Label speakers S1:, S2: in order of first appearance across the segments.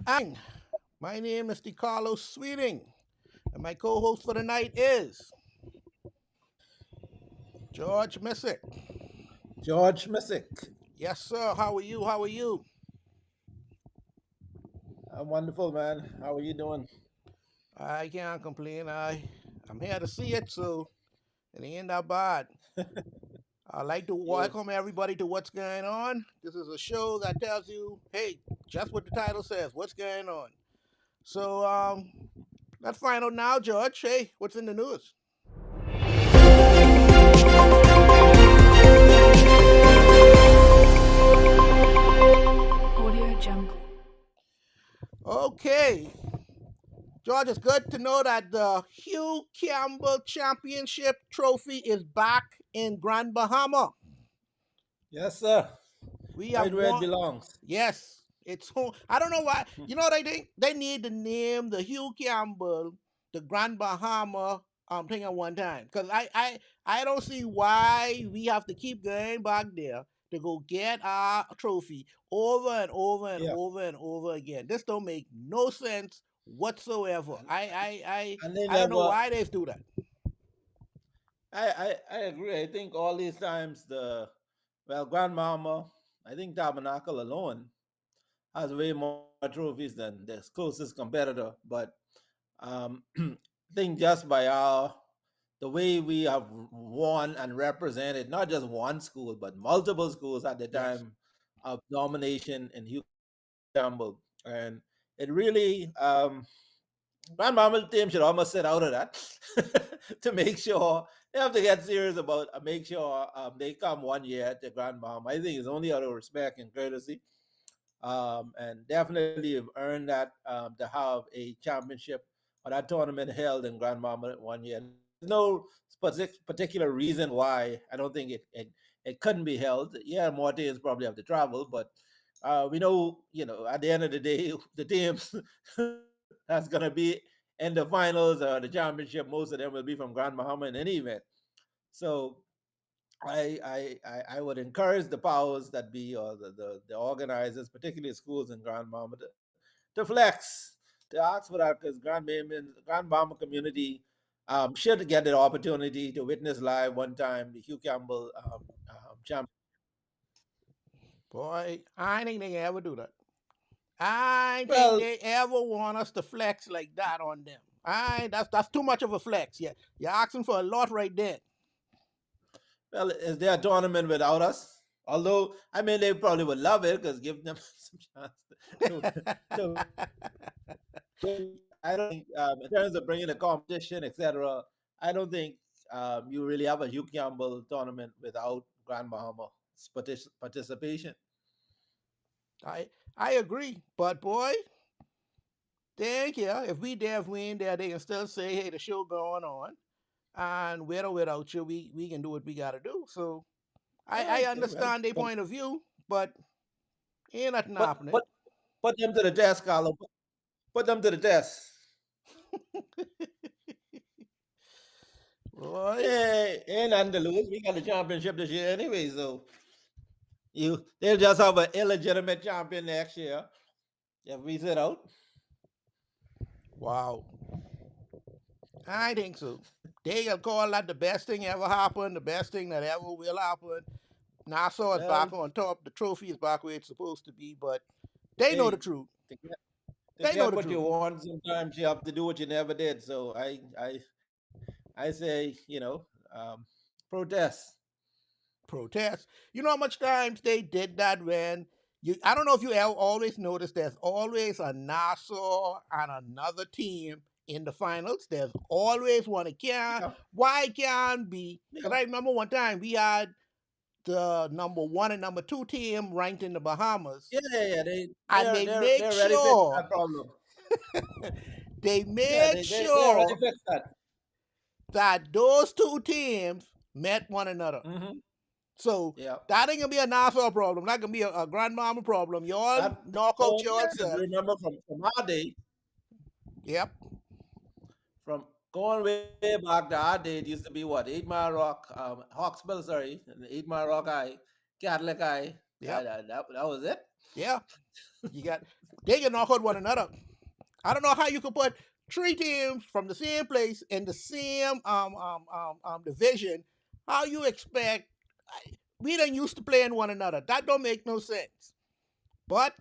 S1: And my name is DeCarlo Sweeting, and my co-host for the night is George Missick.
S2: George Missick.
S1: Yes, sir. How are you? How are you?
S2: I'm wonderful, man. How are you doing?
S1: I can't complain. I'm here to see it, so it ain't that bad. I'd like to
S2: You,
S1: welcome everybody to What's Going On. This is a show that tells you, hey, just what the title says, what's going on. So let's find out now, George. Hey, what's in the news?
S3: Audio Jungle.
S1: Okay, George, it's good to know that the Hugh Campbell Championship trophy is back in Grand Bahama.
S2: yes, sir.
S1: We have
S2: Right where it
S1: won.
S2: belongs.
S1: Yes, it's home. I don't know why. You know what I think? They need to name the Hugh Campbell the Grand Bahama thing at one time. Because I don't see why we have to keep going back there to go get our trophy over and over and
S2: Yeah,
S1: over and over again. This don't make no sense whatsoever.
S2: and, and they
S1: I don't know
S2: never.
S1: why they do that.
S2: I agree. I think all these times Grandmama, I think Tabernacle alone has way more trophies than the closest competitor. But I think just by our the way we have won and represented not just one school but multiple schools at the
S1: Yes.
S2: time of domination in Hugh Campbell, and it really Grandmama's team should almost sit out of that to make sure they have to get serious about make sure they come one year to Grandmama. I think it's only out of respect and courtesy, and definitely have earned that to have a championship or that tournament held in Grandmama one year. There's no particular reason why I don't think it couldn't be held. Yeah, more teams probably have to travel, but we know, at the end of the day, the teams that's going to be in the finals or the championship, most of them will be from Grand Bahama in any event. So I would encourage the powers that be or the organizers, particularly schools in Grand Bahama, to flex, to ask for that because Grand Bahama community should get the opportunity to witness live one time the Hugh Campbell champion.
S1: Boy, I ain't think they ever do that. I think
S2: Well,
S1: they ever want us to flex like that on them. That's too much of a flex. Yeah, you're asking for a lot right there.
S2: well, is there a tournament without us? Although, I mean, they probably would love it because give them some chance to, to I don't think, in terms of bringing the competition, etc., I don't think you really have a Hugh Campbell tournament without Grand Bahama participation.
S1: I I agree, but boy, thank you. If we there, if we ain't there, they can still say, "Hey, the show going on," and with or without you, we can do what we gotta do. So I
S2: Okay, well,
S1: understand their point of view, but ain't nothing
S2: put,
S1: happening.
S2: put, put them to the test, Carlo. Put them to the test.
S1: Boy,
S2: Hey, ain't nothing to lose. We got the championship this year anyway, so they'll just have an illegitimate champion next year if we sit out.
S1: wow, I think so. They will call that the best thing ever happened, the best thing that ever will happen. Nassau is back
S2: Well,
S1: on top. The trophy is back where it's supposed to be, but they know the
S2: hey,
S1: truth.
S2: to get, to
S1: They know
S2: get
S1: the
S2: what you
S1: truth.
S2: want, sometimes you have to do what you never did. So I say, protest.
S1: Protest. You know how much times they did that when you. I don't know if you always notice. There's always a Nassau and another team in the finals. There's always one. It can't.
S2: Yeah,
S1: Why can't be? Because
S2: yeah,
S1: I remember one time we had the number one and number two team ranked in the Bahamas,
S2: yeah, yeah. Yeah.
S1: and they make
S2: They're ready to fix
S1: sure
S2: that problem.
S1: they
S2: Yeah,
S1: made
S2: they're ready
S1: sure
S2: to fix that.
S1: that those two teams met one another.
S2: Hmm.
S1: So
S2: Yeah,
S1: that ain't gonna be a Nassau problem. That can be a grandmama problem. You all
S2: that.
S1: knock out
S2: Oh yeah, because
S1: yourself.
S2: remember from our day,
S1: Yep.
S2: from going way back to our day, it used to be what 8 Mile Rock, Hawksbill, sorry, and 8 Mile Rock High, Catholic High.
S1: Yep.
S2: That was it.
S1: Yeah, you got they can knock out one another. I don't know how you could put three teams from the same place in the same division. How you expect? We done used to playing one another. That don't make no sense. But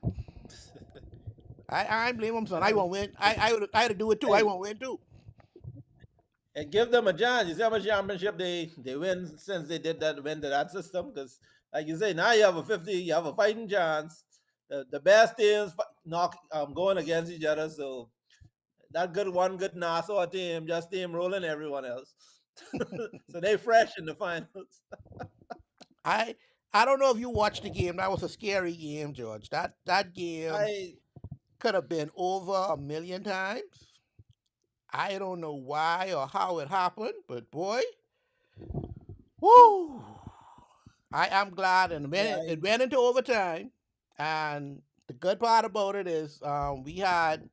S1: I ain't blame them, son. I
S2: Hey,
S1: won't win. I had to do it too. I
S2: hey,
S1: won't win too.
S2: and give them a chance. You see how much championship they win since they did that win to that system? Because like you say, now you have a 50, you have a fighting chance. The best teams knock going against each other. So that good Nassau team just steamrolling everyone else. So they fresh in the finals.
S1: I I don't know if you watched the game. That was a scary game, George. That game
S2: I
S1: could have been over a million times. I don't know why or how it happened, but boy, whoo! I am glad, and
S2: yeah,
S1: when it went into overtime, and the good part about it is we had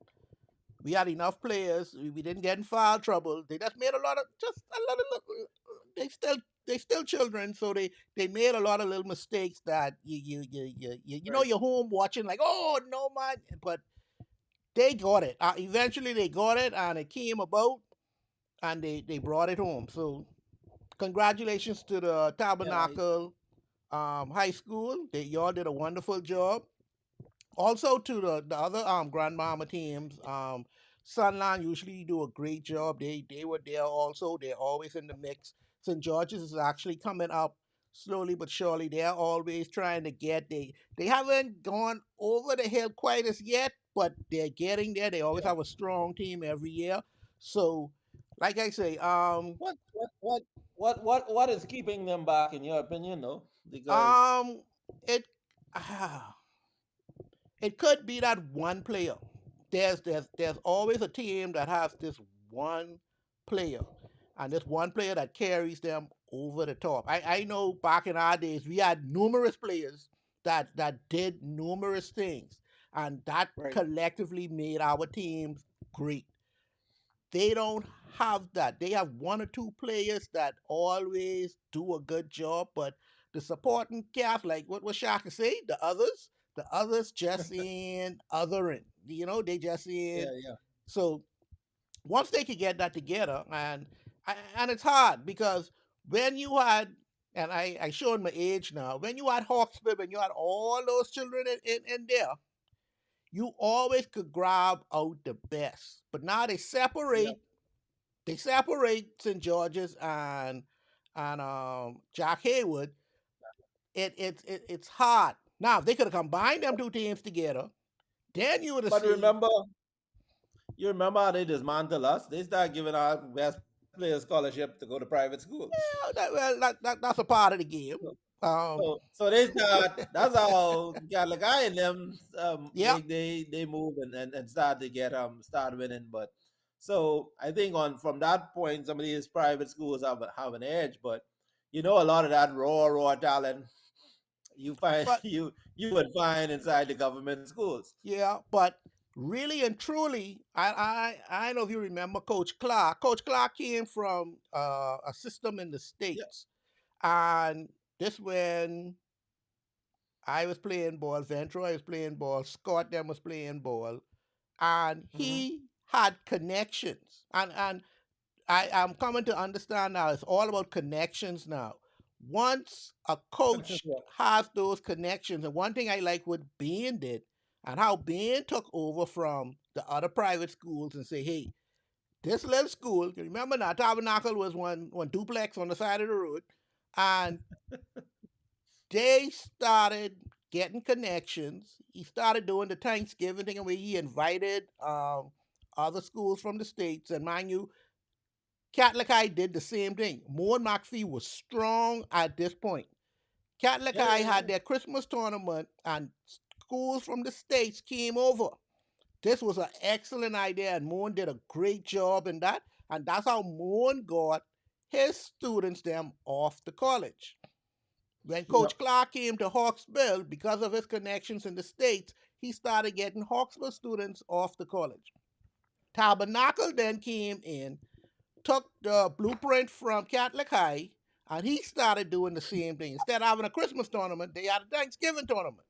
S1: enough players. We didn't get in foul trouble. They just made a lot of just a lot of they still children, so they made a lot of little mistakes that you know
S2: right.
S1: you're home watching like, oh no man, but they got it. Eventually they got it, and it came about, and they brought it home. So congratulations to the
S2: Yeah,
S1: Tabernacle High School. Y'all did a wonderful job. Also to the other grandmama teams, Sunland usually do a great job. They were there also. They're always in the mix. St. George's is actually coming up slowly but surely. They're always trying to get they haven't gone over the hill quite as yet, but they're getting there. They always
S2: yeah.
S1: have a strong team every year. So like I say,
S2: What what what what is keeping them back in your opinion, though? Because
S1: um it it could be that one player. There's always a team that has this one player, and this one player that carries them over the top. I know back in our days we had numerous players that did numerous things, and that
S2: right.
S1: collectively made our teams great. They don't have that. They have one or two players that always do a good job, but the supporting cast, like what Shaka say, the others just in othering. They just
S2: Yeah,
S1: in.
S2: yeah.
S1: So once they could get that together, and it's hard because when you had, and I showing my age now, when you had Hawksbill, when you had all those children in there, you always could grab out the best. But now
S2: Yeah.
S1: they separate St. George's and Jack Haywood. It's hard. Now if they could have combined them two teams together, then you would have
S2: But
S1: seen.
S2: you remember how they dismantle us? They start giving our best players scholarship to go to private schools.
S1: Well, that's a part of the game.
S2: So,
S1: Um,
S2: so they start. That's how Gallagher and them
S1: yeah,
S2: they move and start to get start winning. But so I think on from that point, some of these private schools have an edge. But a lot of that raw talent you find
S1: but
S2: you would find inside the government schools.
S1: yeah, but really and truly, I don't know if you remember Coach Clark. Coach Clark came from a system in the
S2: Yeah.
S1: states, and this when I was playing ball, Ventura was playing ball, Scott them was playing ball, and
S2: Hmm.
S1: he had connections. And I'm coming to understand now it's all about connections now. Once a coach
S2: Yeah.
S1: has those connections, and one thing I like what Bain did and how Bain took over from the other private schools and say, hey, this little school, remember now, Tabernacle was one duplex on the side of the road, and they started getting connections. He started doing the Thanksgiving thing where he invited other schools from the states. And mind you, Catlakai did the same thing. Moore and McPhee was strong at this point.
S2: Yeah,
S1: Catlakai
S2: yeah,
S1: had
S2: yeah.
S1: their Christmas tournament and schools from the states came over. This was an excellent idea, and Moon did a great job in that. And that's how Moon got his students them off to college. When
S2: Yep.
S1: Coach Clark came to Hawksbill, because of his connections in the States, he started getting Hawksbill students off to college. Tabernacle then came in, took the blueprint from Catholic High, and he started doing the same thing. Instead of having a Christmas tournament, they had a Thanksgiving tournament.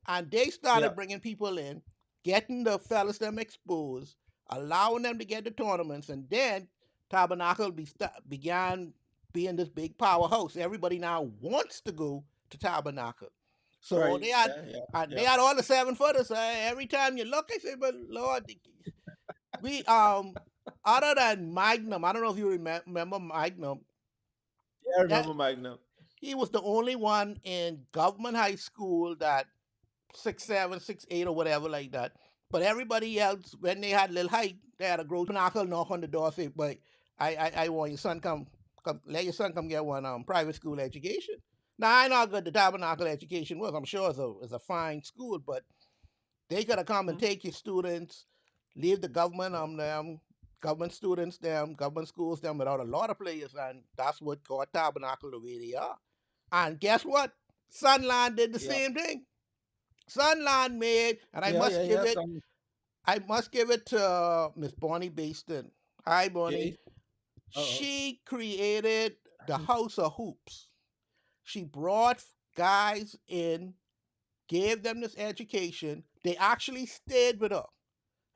S1: and they
S2: Yeah.
S1: started bringing people in, getting the fellas them exposed, allowing them to get the tournaments, and then Tabernacle began being this big powerhouse. Everybody now wants to go to Tabernacle. So
S2: Right.
S1: they had,
S2: Yeah. Yeah.
S1: and they
S2: Yeah.
S1: had all the 7 footers. Every time you look, I say, but Lord, we other than Magnum, I don't know if you remember Magnum.
S2: Yeah. I
S1: That
S2: remember Magnum.
S1: he was the only one in government high school that 6'7", 6'8", or whatever like that. But everybody else, when they had little height, they had a grow knuckle knock on the door say, "But I want your son come let your son come get one private school education." Now I know how good the tabernacle education was. I'm sure it's a fine school, but they could have come and
S2: Mhm.
S1: take your students, leave the government them, government students them, government schools them without a lot of players, and that's what got tabernacle the way they are. And guess what? Sunland did the
S2: Yeah.
S1: same thing. Sunland made, and I
S2: Yeah.
S1: must
S2: Yeah.
S1: give
S2: Yeah.
S1: it,
S2: Some.
S1: I must give it to Miss Bonnie Baston. Hi, Bonnie.
S2: Okay. Uh.
S1: She created the House of Hoops. She brought guys in, gave them this education. They actually stayed with her.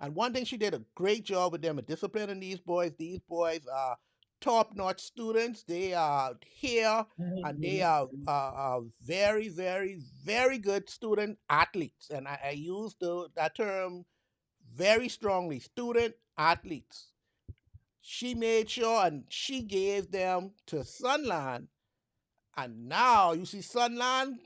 S1: And one thing she did a great job with them of disciplining these boys. These boys are top-notch students. They are here and they are very, very, very good student athletes. And I use that term very strongly, student athletes. She made sure and she gave them to Sunland. And now you see Sunland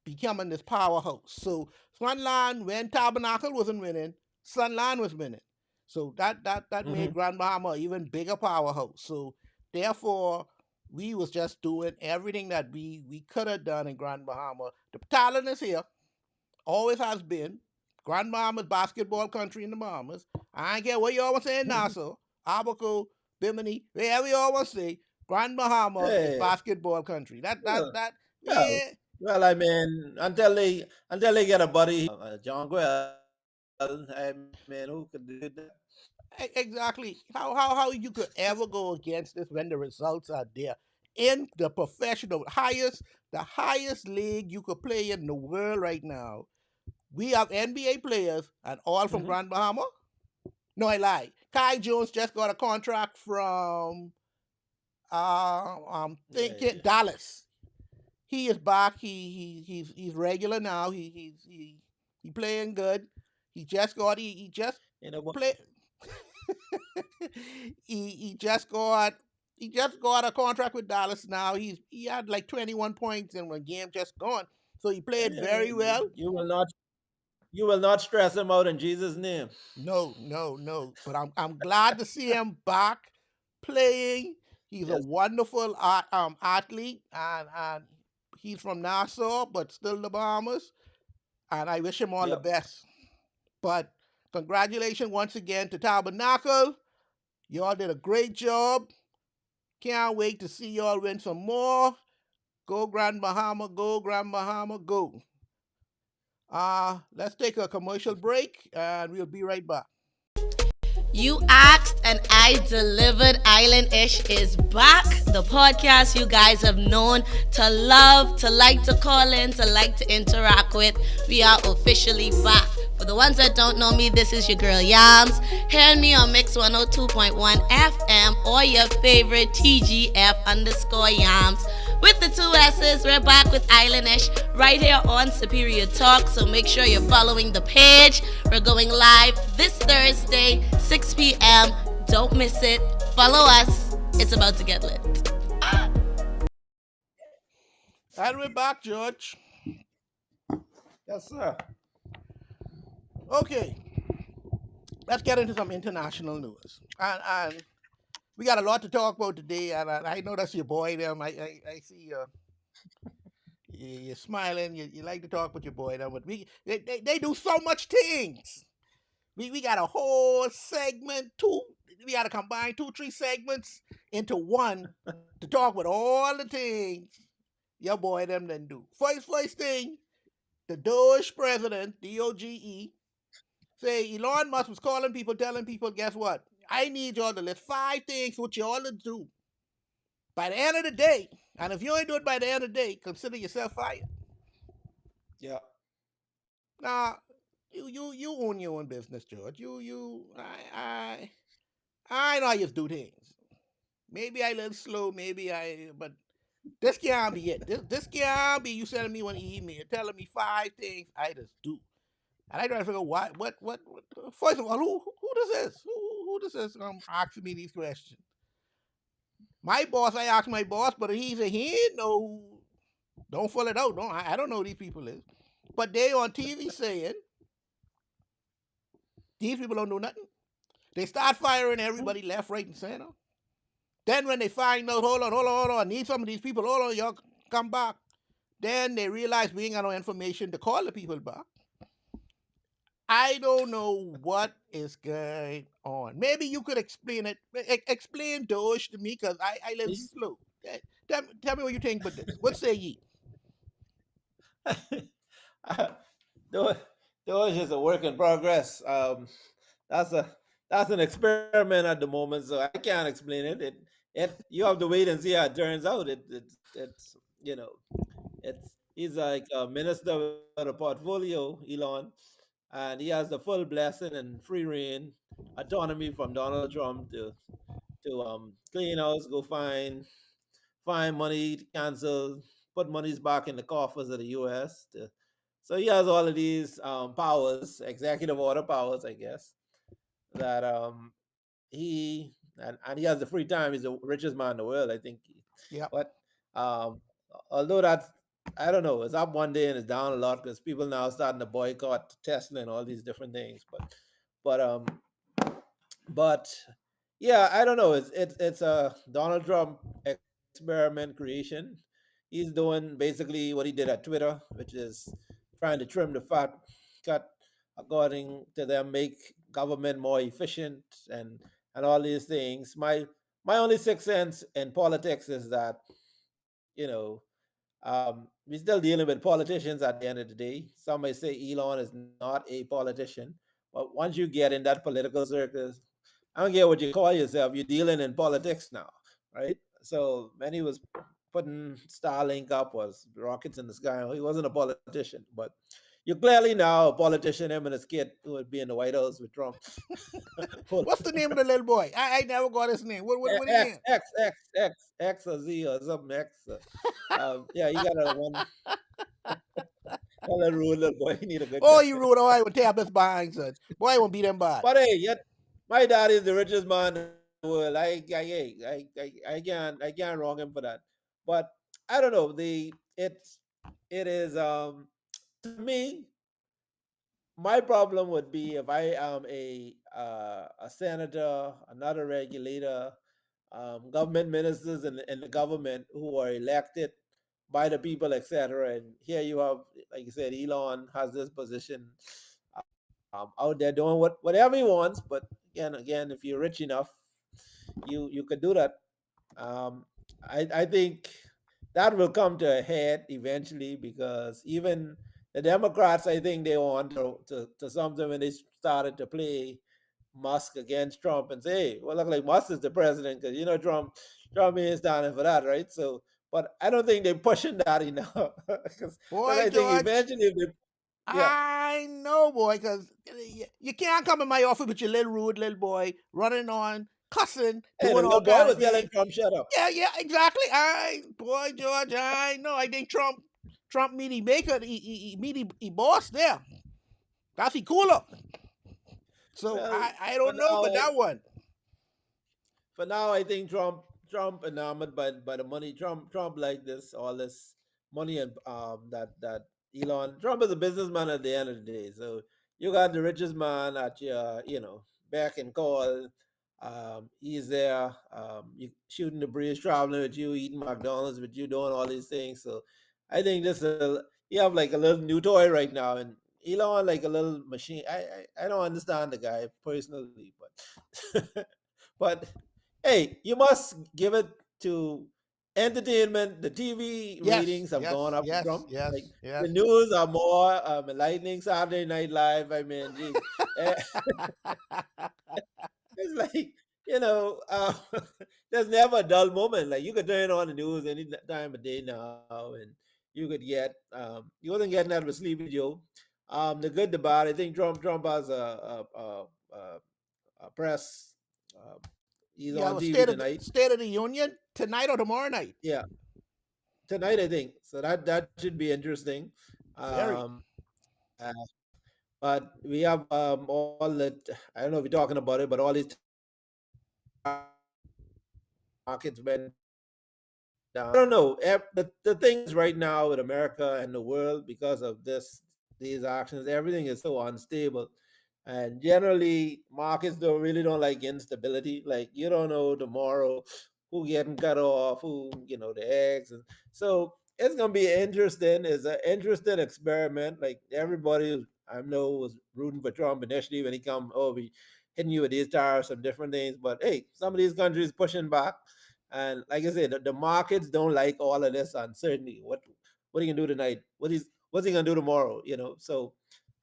S1: becoming this powerhouse. So Sunland, when Tabernacle wasn't winning, Sunland was winning. So that made
S2: Mhm.
S1: Grand Bahama an even bigger powerhouse. So therefore, we was just doing everything that we could have done in Grand Bahama. The talent is here, always has been. Grand Bahama's basketball country in the Bahamas. I don't care what y'all want to say in Nassau, Abaco, Bimini, wherever y'all want to say. Grand Bahama is
S2: Hey.
S1: basketball country.
S2: Well.
S1: That
S2: Well.
S1: we
S2: Well. I mean, until they get a buddy, John Gwell. I mean, who could do that?
S1: exactly how you could ever go against this when the results are there in the professional highest league you could play in the world right now. We have NBA players and all from
S2: Mhm.
S1: Grand Bahama. No, I lie. Kai Jones just got a contract from I'm
S2: Yeah.
S1: thinking
S2: Yeah.
S1: Dallas. He is back. He's regular now. He playing good. He just
S2: You know what?
S1: play he just got a contract with Dallas now. He had like 21 points in one game just gone. So he played very well.
S2: You will not. You will not stress him out in Jesus' name.
S1: No, no, no. But I'm glad to see him back playing. He's a
S2: Yes.
S1: wonderful athlete, and he's from Nassau, but still the Bahamas. And I wish him all the
S2: Yep.
S1: best. But congratulations once again to Tabernacle. Y'all did a great job. Can't wait to see y'all win some more. Go Grand Bahama, go Grand Bahama, go. Let's take a commercial break and we'll be right back.
S3: You asked and I delivered. Island Ish is back. The podcast you guys have known to love, to like to call in, to like to interact with. We are officially back. For the ones that don't know me, this is your girl Yams. Hear me on Mix 102.1 FM or your favorite TGF_Yams. With the two S's, we're back with Islanish right here on Superior Talk. So make sure you're following the page. We're going live this Thursday, 6 p.m. Don't miss it. Follow us. It's about to get lit.
S1: And we're back, George.
S2: Yes, sir.
S1: Okay, let's get into some international news. And we got a lot to talk about today. And I know that's your boy, them. I see you're smiling. You like to talk with your boy, them. But they do so much things. We got a whole segment, we got to combine 2, 3 segments into one to talk with all the things your boy them then do. First thing, the Doge president, DOGE, say Elon Musk was calling people, telling people, guess what? I need y'all to list 5 things what y'all to do by the end of the day. And if you ain't do it by the end of the day, consider yourself fired.
S2: Yeah.
S1: Now, you own your own business, George. I know how you do things. Maybe I a little slow, but this can't be it. This can't be you sending me one email telling me five things I just do. And I try to figure out what first of all, who this is? Who this is asking me these questions? My boss, I asked my boss, but he ain't no don't fill it out. I don't know who these people is. But they on TV saying these people don't do nothing. They start firing everybody left, right, and center. Then when they find out, hold on, I need some of these people, hold on, y'all come back. Then they realize we ain't got no information to call the people back. I don't know what is going on. Maybe you could explain it. Explain Doge to me, because I live slow. Tell me what you think about this. What say ye?
S2: Though though it's just a work in progress. That's a that's an experiment at the moment, so I can't explain it. It you have to wait and see how it turns out. It's it's he's like a minister with a portfolio, Elon, and he has the full blessing and free reign, autonomy from Donald Trump to clean house, go find money, cancel, put monies back in the coffers of the U.S. So he has all of these powers, executive order powers, I guess, that and he has the free time. He's the richest man in the world, I think.
S1: Yep.
S2: But um, although that's I don't know, it's up one day and it's down a lot because people now starting to boycott Tesla and all these different things. But yeah, I don't know. It's a Donald Trump experiment creation. He's doing basically what he did at Twitter, which is trying to trim the fat, cut according to them, make government more efficient and all these things. My only 6 cents in politics is that you know we're still dealing with politicians at the end of the day. Some may say Elon is not a politician, but once you get in that political circus, I don't care what you call yourself, you're dealing in politics now, right? So many was putting Starlink up, was rockets in the sky. He wasn't a politician, but you're clearly now a politician. Him and his kid who would be in the White House with Trump.
S1: What's the name of the little boy? I never got his name. What his name?
S2: X or Z or something X. Yeah, you got a one little rude little boy. He need a good
S1: Oh,
S2: time.
S1: you rude. Oh, I would tear up his behind, son. Boy, I won't beat him bad.
S2: But hey, yet my dad is the richest man in the world. I can't wrong him for that. But I don't know. It is to me, my problem would be if I am a senator, another regulator, government ministers in the government who are elected by the people, etc. And here you have, like you said, Elon has this position out there doing whatever he wants. But again, if you're rich enough, you could do that. Um, I think that will come to a head eventually because even the Democrats, I think they want to something when they started to play Musk against Trump and say, hey, well, look like Musk is the president because Trump ain't standing for that, right? So, but I don't think they're pushing that enough because
S1: Boy,
S2: I think
S1: George,
S2: eventually, if they, yeah,
S1: I know, boy, because you can't come in my office with your little rude little boy running on, cussing,
S2: hey, the
S1: doing all
S2: little boy
S1: kind
S2: was
S1: of
S2: telling
S1: things.
S2: Trump, shut up.
S1: Yeah, exactly. Boy, George, I know. I think Trump meet he maker, he meet he boss there. That's he cooler. So
S2: Well,
S1: I
S2: for
S1: don't know for
S2: now,
S1: that one.
S2: I think Trump enamored by the money. Trump like this all this money and that Elon Trump is a businessman at the end of the day. So you got the richest man at your back and call. He's there. You shooting the breeze, traveling with you, eating McDonald's with you, doing all these things. So I think you have like a little new toy right now, and Elon like a little machine. I don't understand the guy personally, but but hey, you must give it to entertainment. The TV
S1: Yes,
S2: ratings have
S1: yes,
S2: gone up with
S1: yes,
S2: Trump. Like
S1: yes,
S2: the
S1: yes.
S2: news are more enlightening. Saturday Night Live. I mean, geez, eh, it's like there's never a dull moment. Like you could turn on the news any time of day now, and you could get you wasn't getting that with Sleepy Joe. The good, the bad. I think Trump has a press. Uh, he's
S1: You have
S2: on
S1: a
S2: TV tonight.
S1: State of the Union tonight or tomorrow night.
S2: Yeah, tonight I think. So that should be interesting.
S1: Very.
S2: Um, uh, but we have all that. I don't know if you're talking about it, but all these markets went down. I don't know. The thing is right now with America and the world because of these actions, everything is so unstable. And generally markets don't like instability. Like you don't know tomorrow who getting cut off, who, the eggs. And so it's gonna be interesting. It's an interesting experiment. Like everybody I know was rooting for Trump initially when he come, oh, we hitting you with these tariffs and different things. But hey, some of these countries pushing back. And like I said, the markets don't like all of this uncertainty. What are you gonna do tonight? What's he gonna do tomorrow? So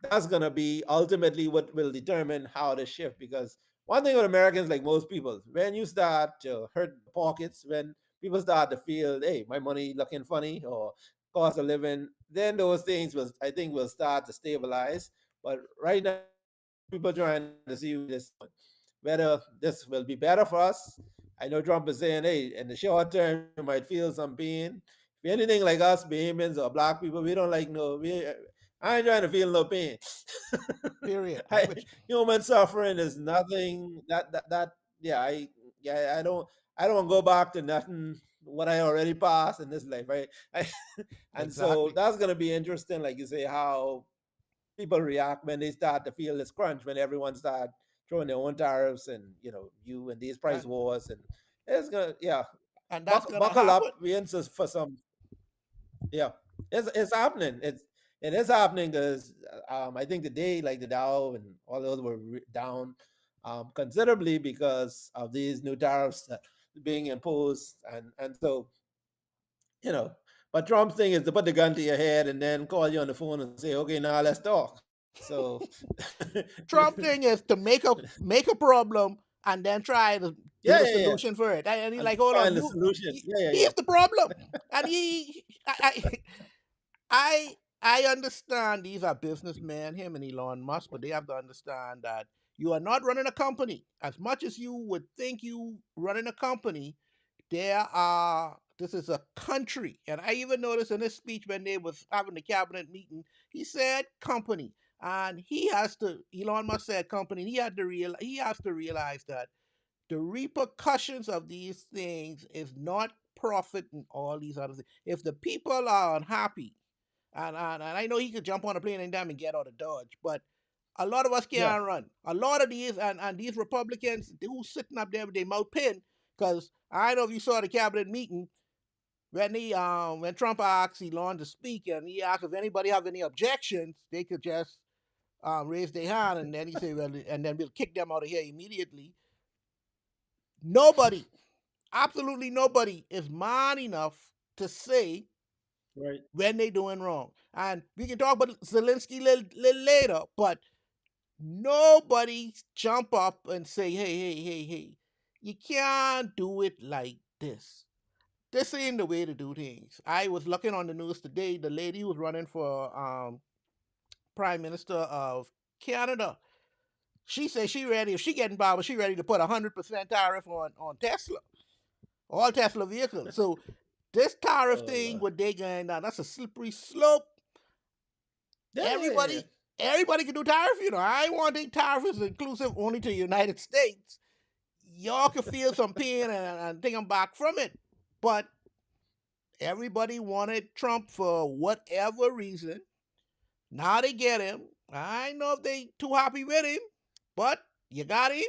S2: that's gonna be ultimately what will determine how to shift. Because one thing with Americans, like most people, when you start to hurt the pockets, when people start to feel, hey, my money looking funny or cost of living, then those things I think will start to stabilize. But right now, people trying to see whether this will be better for us. I know Trump is saying, hey, in the short term, you might feel some pain. If you're anything like us, Bahamians or black people, we don't like no. I ain't trying to feel no pain.
S1: Period. I'm with you.
S2: Human suffering is nothing. Yeah, I don't go back to nothing what I already passed in this life, right? And so
S1: Exactly.
S2: that's gonna be interesting, like you say, how people react when they start to feel this crunch, when everyone start throwing their own tariffs and you and these price
S1: And
S2: wars. And it's gonna, yeah,
S1: that's gonna
S2: buckle
S1: happen.
S2: up. We in for some. Yeah, it's happening. It is happening because I think the day like the Dow and all those were down considerably because of these new tariffs that being imposed. And so, you know but Trump's thing is to put the gun to your head and then call you on the phone and say, okay, now let's talk. So
S1: Trump thing is to make a problem and then try to
S2: yeah,
S1: build a
S2: yeah, yeah.
S1: solution for it. And he's
S2: And
S1: like, hold on,
S2: find the solution. Yeah, yeah,
S1: he's the problem. And I I understand these are businessmen, him and Elon Musk, but they have to understand that you are not running a company. As much as you would think you running a company, this is a country. And I even noticed in his speech when they was having the cabinet meeting, he said company. And Elon Musk said company, and he has to realize that the repercussions of these things is not profit and all these other things. If the people are unhappy, and I know he could jump on a plane anytime and get out of Dodge, but a lot of us
S2: yeah.
S1: can't run. A lot of these and these Republicans who's sitting up there with their mouth pinned, because I don't know if you saw the cabinet meeting when Trump asked Elon to speak, and he asked if anybody have any objections, they could just raise their hand, and then he said, well, and then we'll kick them out of here immediately. Nobody, absolutely nobody, is man enough to say
S2: Right.
S1: when they doing wrong. And we can talk about Zelensky a little later, but nobody jump up and say, hey, you can't do it like this. This ain't the way to do things. I was looking on the news today, the lady who was running for Prime Minister of Canada. She said she ready, if she getting power, she ready to put 100% tariff on Tesla, all Tesla vehicles. So this tariff
S2: Oh
S1: thing,
S2: Lord.
S1: what they going down, that's a slippery slope.
S2: Yeah, yeah, yeah.
S1: Everybody can do tariff. I want to think tariff is inclusive only to the United States. Y'all can feel some pain and think I'm back from it. But everybody wanted Trump for whatever reason. Now they get him. I know if they too happy with him, but you got him.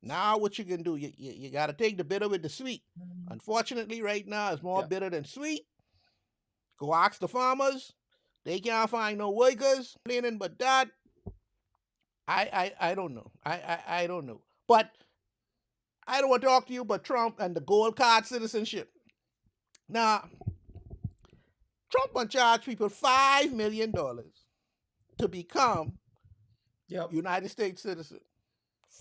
S1: Now what you can do? You got to take the bitter with the sweet. Unfortunately, right now it's more
S2: Yeah.
S1: bitter than sweet. Go ask the farmers. They can't find no workers. Complaining, but that I don't know. I don't know. But I don't want to talk to you about Trump and the gold card citizenship. Now, Trump will charge people $5 million to become
S2: Yep.
S1: United States citizen.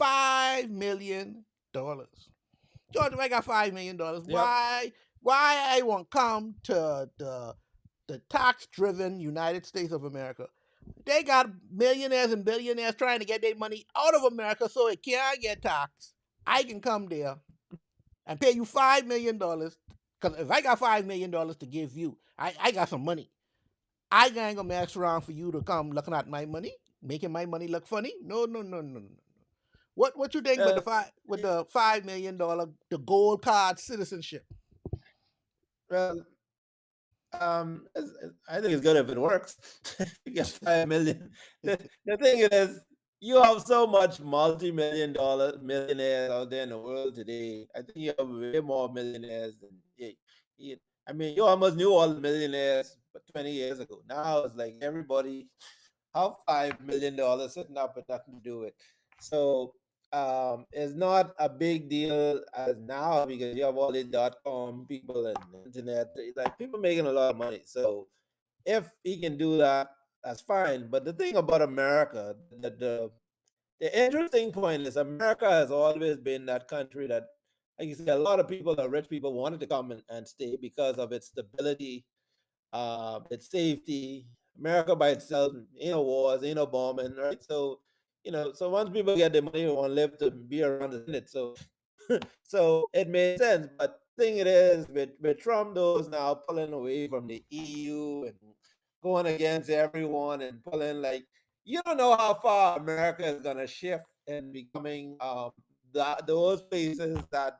S1: $5 million. George, if I got $5 million,
S2: Yep.
S1: why I won't come to the tax driven United States of America? They got millionaires and billionaires trying to get their money out of America so it can't get taxed. I can come there and pay you $5 million. Because if I got $5 million to give you, I got some money. I ain't gonna mess around for you to come looking at my money, making my money look funny. No, no, no, no, no. What you think with
S2: Uh,
S1: the $5 million the gold card citizenship?
S2: well, I think it's good if it works. You get 5 million. The thing is, you have so much multi-million-dollar millionaires out there in the world today. I think you have way more millionaires than you, I mean, you almost knew all the millionaires 20 years ago. Now it's like everybody have $5 million sitting up with nothing to do with. So it's not a big deal as now because you have all these .com people and internet, like people making a lot of money. So if he can do that, that's fine. But the thing about America, the interesting point is America has always been that country that, like you say, a lot of people, the rich people, wanted to come and stay because of its stability, its safety. America by itself, ain't no wars, ain't no bombing, right? So, so once people get their money, they want to live to be around the Senate. So it made sense. But thing it is, with Trump, those now pulling away from the EU and going against everyone and pulling, like, you don't know how far America is gonna shift and becoming those places that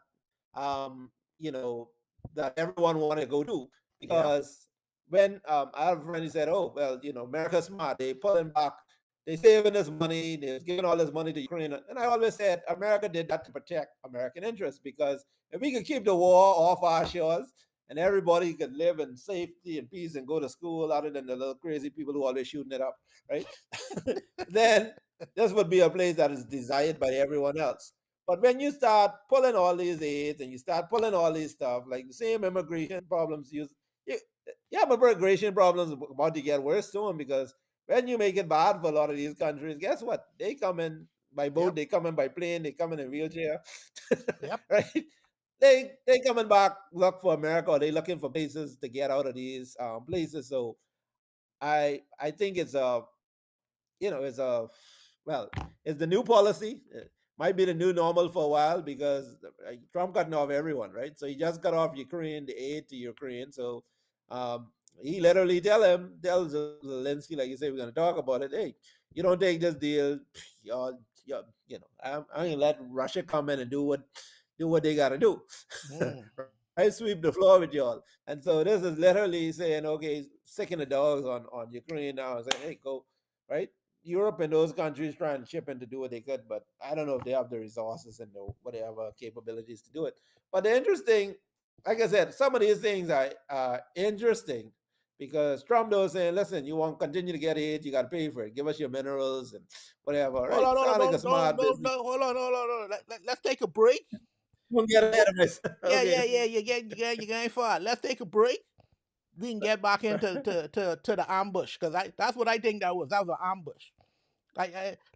S2: um, you know, that everyone want to go to.
S1: Yep.
S2: Because when I have a friend who said, "Oh, well, America's smart. They pulling back, they saving this money, they're giving all this money to Ukraine." And I always said America did that to protect American interests, because if we could keep the war off our shores and everybody could live in safety and peace and go to school, other than the little crazy people who always shooting it up, right? Then this would be a place that is desired by everyone else. But when you start pulling all these aids and you start pulling all these stuff, like the same immigration problems, you, you have immigration problems about to get worse soon, because when you make it bad for a lot of these countries, guess what? They come in by boat,
S1: Yep.
S2: they come in by plane, they come in wheelchair,
S1: Yep.
S2: right? They coming back look for America, or they looking for places to get out of these places. So I think it's a well, it's the new policy. It might be the new normal for a while, because Trump cutting off everyone, right? So he just cut off Ukraine, the aid to Ukraine. So um, he literally tells Zelensky, like you say, we're going to talk about it. Hey, you don't take this deal, I'm going to let Russia come in and do what they got to do,
S1: Mm.
S2: right? Sweep the floor with y'all. And so this is literally saying, okay, sicking the dogs on Ukraine now and saying, hey, go, right? Europe and those countries trying to chip in to do what they could, but I don't know if they have the resources and the whatever capabilities to do it. But the interesting, like I said, some of these things are interesting, because Trump was saying, listen, you want to continue to get aid, you got to pay for it. Give us your minerals and whatever, right?
S1: Hold on,
S2: Sound like a
S1: don't,
S2: smart
S1: don't,
S2: business.
S1: don't, hold on. Let's take a break.
S2: Don't get ahead of myself.
S1: Yeah,
S2: Okay.
S1: yeah, yeah. You're getting far. Let's take a break. We can get back into to the ambush, because that's what I think that was. That was an ambush.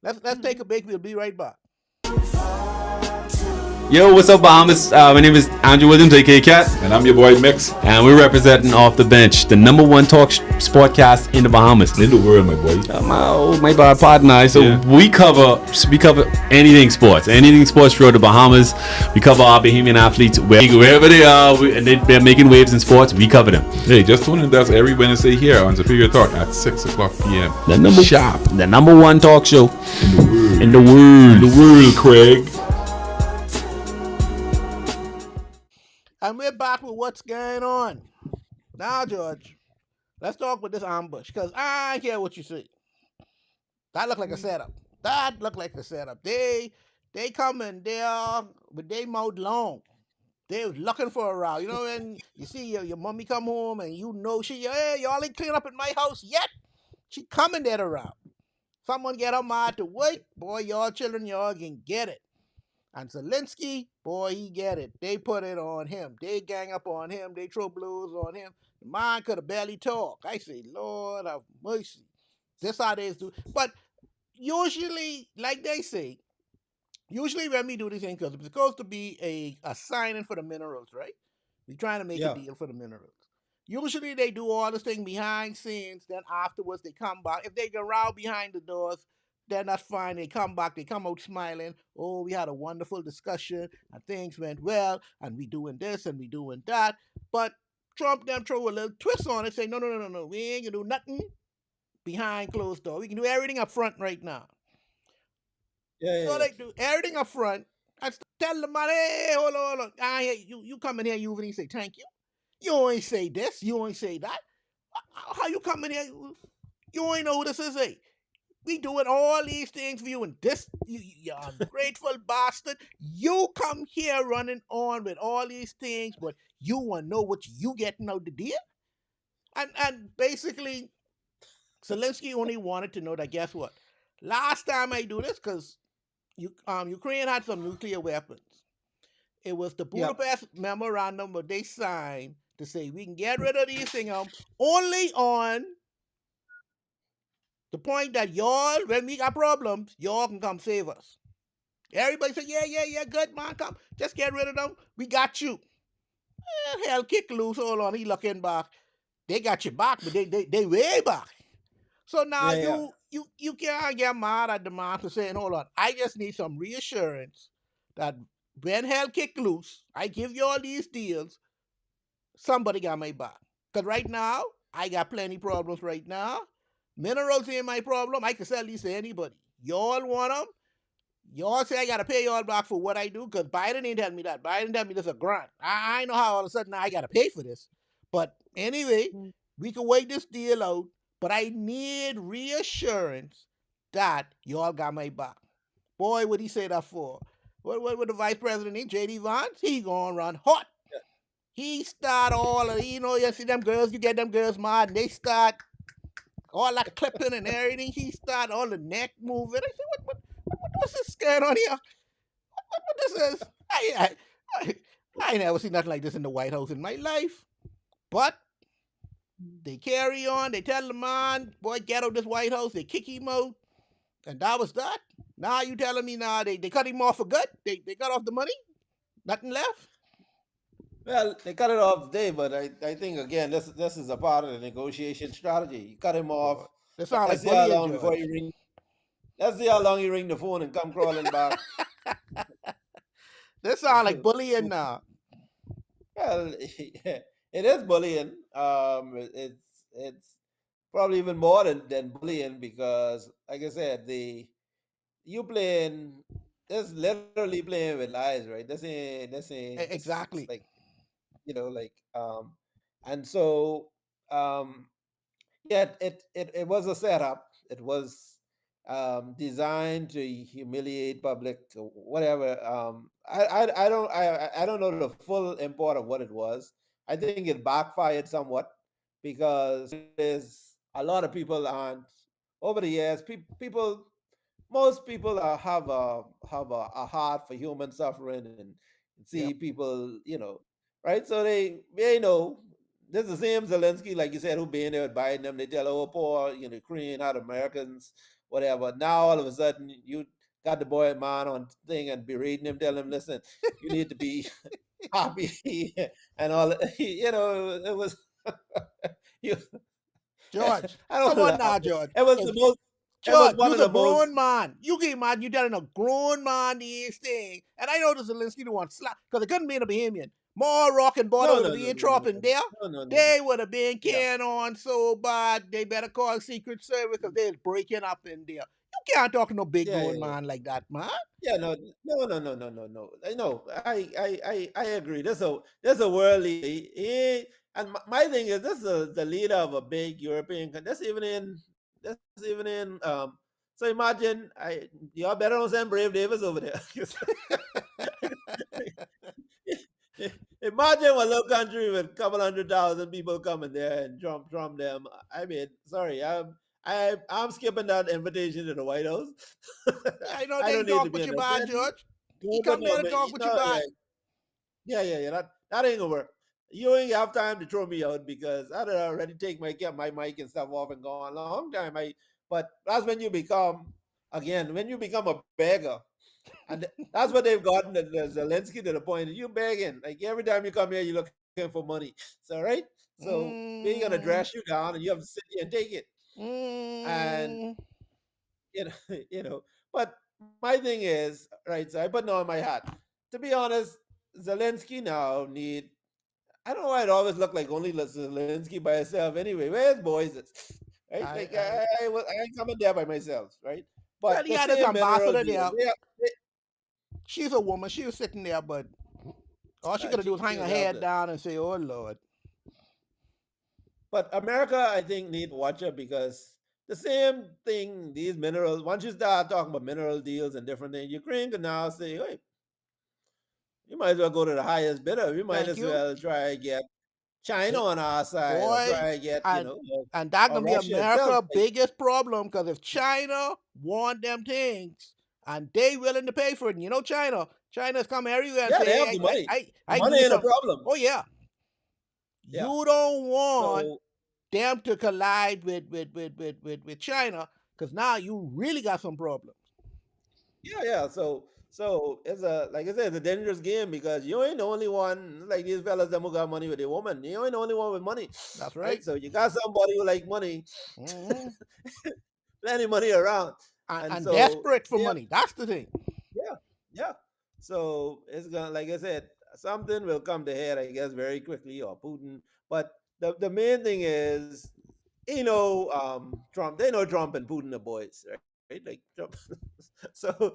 S1: Let's take a break. We'll be right back.
S4: Yo, what's up, Bahamas? My name is Andrew Williams, aka Cat,
S5: And I'm your boy Mix.
S4: and we're representing Off the Bench, the number one talk sportcast in the Bahamas.
S5: In the world, my boy.
S4: My bad partner. So
S5: Yeah.
S4: we cover anything sports throughout the Bahamas. We cover our Bahamian athletes wherever they are, and they're making waves in sports. We cover them.
S5: Hey, just tune in to us every Wednesday here on Superior Talk at 6 o'clock p.m.
S4: The number one talk show
S5: In the world.
S4: in the world, Craig.
S1: And we're back with what's going on. Now, George, let's talk with this ambush, because I don't care what you say. That looked like a setup. That looked like a setup. They come in there with their mouth long. They was looking for a row. You know, when you see your mommy come home and hey, y'all ain't clean up in my house yet. She coming there to row. Someone get her mad to wait. Boy, y'all children, y'all can get it. And Zelensky, boy, he get it. They put it on him. They gang up on him. They throw blows on him. The man could have barely talk. I say, Lord have mercy. This how they do. But usually, like they say, usually when we do these things, because it's supposed to be a signing for the minerals, right? We're trying to make a
S2: Yeah.
S1: deal for the minerals. Usually they do all this thing behind scenes. Then afterwards they come back. If they get around behind the doors, then that's fine. They come back. They come out smiling. Oh, we had a wonderful discussion and things went well and we doing this and we doing that. But Trump them throw a little twist on it. Say no, no, no, no, no. We ain't gonna do nothing behind closed door. We can do everything up front right now.
S2: Yeah, yeah,
S1: So
S2: yeah.
S1: they do everything up front. I tell the man, hey, hold on, hold on. You come in here, you even say thank you. You ain't say this, you ain't say that. How you come in here? You ain't know who this is, eh? We doing all these things for you, and this, you ungrateful bastard. You come here running on with all these things, but you want to know what you getting out the deal? And basically, Zelensky only wanted to know that, guess what? Last time I do this, because Ukraine had some nuclear weapons. It was the
S2: Yep.
S1: Budapest memorandum that they signed to say we can get rid of these things only on the point that y'all, when we got problems, y'all can come save us. Everybody said, yeah, yeah, yeah, good man, come, just get rid of them. We got you. Hell, kick loose. Hold on, he looking back. They got you back, but they way back. So now
S2: Yeah, yeah.
S1: you can't get mad at the man for saying, hold on, I just need some reassurance that when hell kick loose, I give you all these deals, somebody got my back. Because right now, I got plenty problems right now. Minerals ain't my problem. I can sell these to anybody. Y'all want them? Y'all say I got to pay y'all back for what I do? Because Biden ain't telling me that. Biden telling me this is a grant. I know how all of a sudden now I got to pay for this. But anyway, we can wait this deal out. But I need reassurance that y'all got my back. Boy, what he say that for? What the vice president need? J.D. Vance? He gonna run hot. He start all of, you see them girls, you get them girls mad, and they start all like clipping and everything. He start all the neck moving. I said, what's this going on here? What this is? I ain't never seen nothing like this in the White House in my life. But they carry on. They tell the man, boy, get out this White House. They kick him out. And that was that. Now you telling me now they cut him off for good? They cut off the money? Nothing left?
S2: Well, they cut it off today, but I think again this is a part of the negotiation strategy. You cut him off.
S1: Boy, they sound
S2: Let's
S1: like
S2: see how
S1: bullying,
S2: long before
S1: George.
S2: he ring. Let's see how long he ring the phone and come crawling back.
S1: They sound like
S2: to,
S1: bullying
S2: to
S1: now.
S2: well, it is bullying. It's probably even more than bullying because, like I said, you playing this literally playing with lies, right? This
S1: Exactly.
S2: like like and so um yeah, it was a setup. It was designed to humiliate public, or whatever. I don't know the full import of what it was. I think it backfired somewhat because there's a lot of people aren't over the years. People, most people have a heart for human suffering and see
S1: Yep.
S2: people, right? So they know this is the same Zelensky, like you said, who being there with Biden. Them they tell, oh, poor, Ukraine, not Americans, whatever. Now all of a sudden you got the boy man on thing and berating him, tell him, listen, you need to be happy and all. It was you.
S1: George,
S2: I don't
S1: come on
S2: laugh.
S1: now, George.
S2: It was
S1: If
S2: the most. It was
S1: George,
S2: one
S1: you's
S2: of
S1: a
S2: the most.
S1: grown man. You get mad, you telling a grown man these things. And I know the Zelensky the one slap, because it couldn't be in a Bahamian. More rock and border
S2: No,
S1: would
S2: no,
S1: have
S2: no,
S1: been
S2: no, no,
S1: dropping there.
S2: no, no, no, no.
S1: They would have been
S2: Yeah.
S1: carrying on so bad, they better call Secret Service because they're breaking up in there. You can't talk to no big
S2: Yeah, yeah,
S1: grown
S2: yeah.
S1: man like that, man.
S2: Yeah, no, no, no, no, no, no, no. I know. I agree. There's a worldly. And my thing is, this is the leader of a big European country. That's even in. So imagine, y'all better don't send Brave Davis over there. Imagine a little country with a couple 100,000 people coming there and drum them. I mean, sorry, I'm skipping that invitation to the White House.
S1: I know
S2: I
S1: they
S2: don't need to
S1: talk
S2: be
S1: with
S2: in
S1: you
S2: there.
S1: bad, George. He
S2: No, but
S1: come
S2: no,
S1: there to
S2: but
S1: talk with you
S2: no,
S1: bad.
S2: yeah. That ain't gonna work. You ain't have time to throw me out because I'd already get my mic and stuff off and gone a long time. But that's when you become, again, when you become a beggar, and that's what they've gotten the Zelensky to the point. You begging like every time you come here, you look for money. So right, so we're gonna
S1: Mm,
S2: dress you down, and you have to sit here and take it. And
S1: mm,
S2: you know, you know. But my thing is, right? So I put on my hat. To be honest, Zelensky now need. I don't know why it always look like only Zelensky by himself. Anyway, where's boys? Right? Like I ain't coming there by myself, right?
S1: well,
S2: But
S1: he
S2: the
S1: had his
S2: same mineral
S1: ambassador
S2: deal.
S1: there. She's a woman. She was sitting there, but all she could do was
S2: Jesus
S1: hang her
S2: help them.
S1: head down and say, "Oh Lord."
S2: But America, I think, need to watch it because the same thing, these minerals, once you start talking about mineral deals and different things, Ukraine can now say, hey, you might as well go to the highest bidder. We might
S1: Thank
S2: as
S1: you.
S2: well try and get China
S1: It,
S2: on our side or
S1: boy,
S2: try and get,
S1: and and that
S2: or
S1: gonna be
S2: Russia itself.
S1: America's
S2: Like,
S1: biggest problem because if China want them things and they willing to pay for it, and you know China's come everywhere and
S2: yeah, they
S1: say,
S2: have
S1: "Hey,
S2: the money. The
S1: I give
S2: money
S1: you
S2: ain't a
S1: some."
S2: problem.
S1: Oh yeah,
S2: Yeah.
S1: you don't want
S2: So,
S1: them to collide with China because now you really got some problems.
S2: yeah, yeah. So it's a, like I said, it's a dangerous game because you ain't the only one, like these fellas that who got money with a woman. You ain't the only one with money,
S1: That's
S2: right?
S1: right.
S2: So you got somebody who like money,
S1: Hmm.
S2: plenty money around. And
S1: And
S2: so
S1: desperate for
S2: they have,
S1: money. That's the thing.
S2: yeah, yeah. So it's gonna, like I said, something will come to head, I guess, very quickly, or Putin. But the main thing is, Trump. They know Trump and Putin are boys, right? Like Trump. So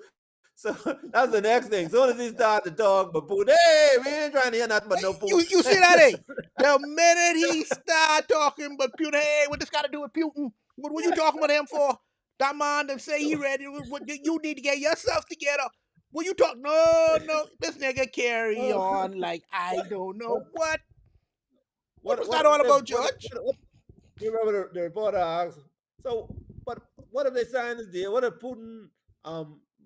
S2: that's the next thing. As soon as he start to talk, but Putin, hey, we ain't trying to hear nothing but no Putin.
S1: You see that, eh? The minute he start talking about Putin, hey, what this got to do with Putin? What you talking about him for? That man that say he ready. You need to get yourself together. What you talk? No, no. This nigga carry
S2: Uh,
S1: on like
S2: what,
S1: I don't
S2: what,
S1: know what. What
S2: what,
S1: was
S2: what,
S1: that all
S2: what,
S1: about,
S2: what,
S1: Judge?
S2: what, you remember the reporter asked, so, but what if they sign this deal? What if Putin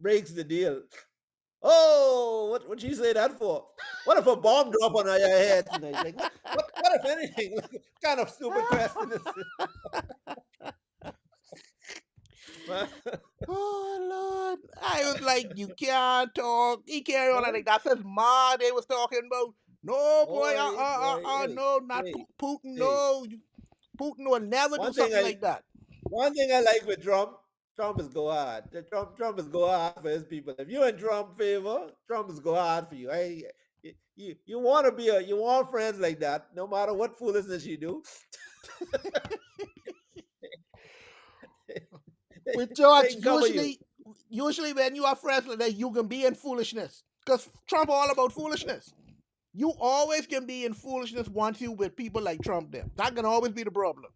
S2: breaks the deal? Oh, what you say that for? What if a bomb drop on your head tonight? Like what if anything? What kind of stupid question is this? Man,
S1: Oh Lord. I was like, you can't talk. He carry on
S2: huh?
S1: like that's his ma they was talking about. No boy,
S2: Boy, hey,
S1: no, not
S2: hey,
S1: Putin,
S2: hey.
S1: no. Putin will never do
S2: One thing
S1: something
S2: I
S1: like that.
S2: one thing I like with Trump, Trump is go hard. Trump is go hard for his people. If you in Trump favor, Trump is go hard for you. You want to be you want friends like that, no matter what foolishness you do.
S1: With
S2: They
S1: George,
S2: can cover you.
S1: usually when you are friends like that, you can be in foolishness. Because Trump all about foolishness. You always can be in foolishness once you with people like Trump there. That can always be the problem.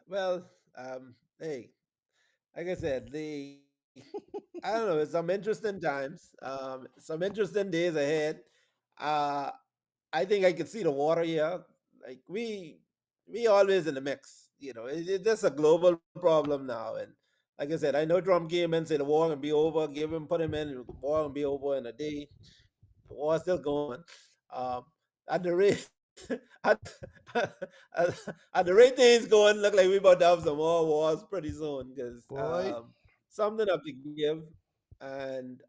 S2: Well, hey, like I said, I don't know. It's some interesting times. Some interesting days ahead. Uh, I think I can see the water here. Like we always in the mix. It's just a global problem now. And like I said, I know Trump came in, said the war gonna be over, put him in, the war gonna be over in a day. The war's still going. Um, at the rate, at, at the rate things going, look like we about to have some more wars pretty soon because
S1: Boy.
S2: something have to give. And